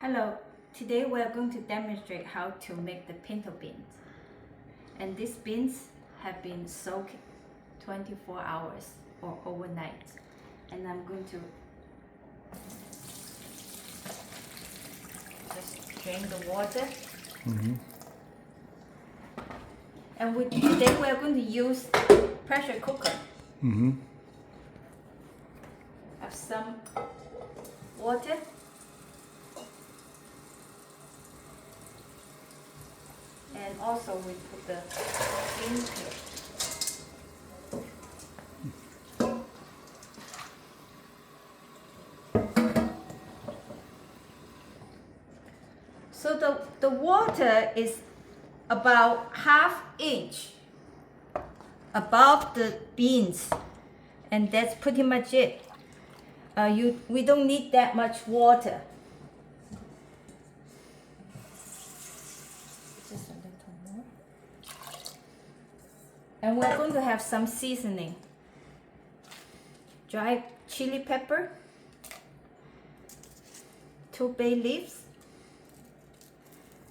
Hello, today we are going to demonstrate how to make the pinto beans. And these beans have been soaked 24 hours or overnight. And I'm going to just drain the water. And today we are going to use pressure cooker. Have some water. And also we put the beans here. So the water is about ½ inch above the beans, and that's pretty much it. We don't need that much water. Just a little more. And we're going to have some seasoning. Dry chili pepper, 2 bay leaves.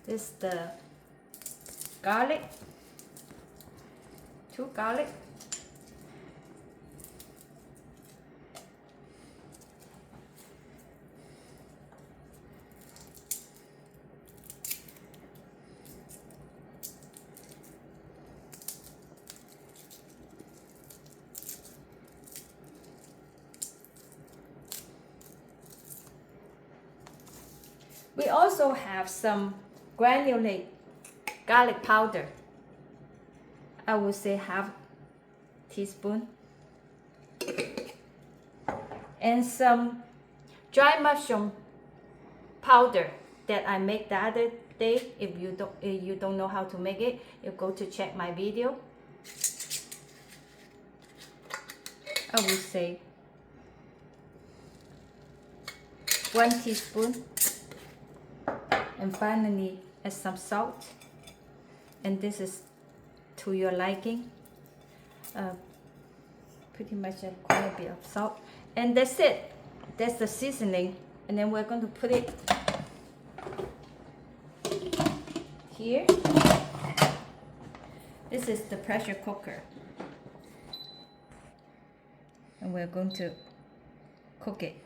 This is the garlic, 2 garlic. We also have some granulate garlic powder. I would say ½ teaspoon. And some dry mushroom powder that I made the other day. If you don't know how to make it, you go to check my video. I would say 1 teaspoon. And finally, add some salt. And this is to your liking. Pretty much quite a bit of salt. And that's it. That's the seasoning. And then we're going to put it here. This is the pressure cooker. And we're going to cook it.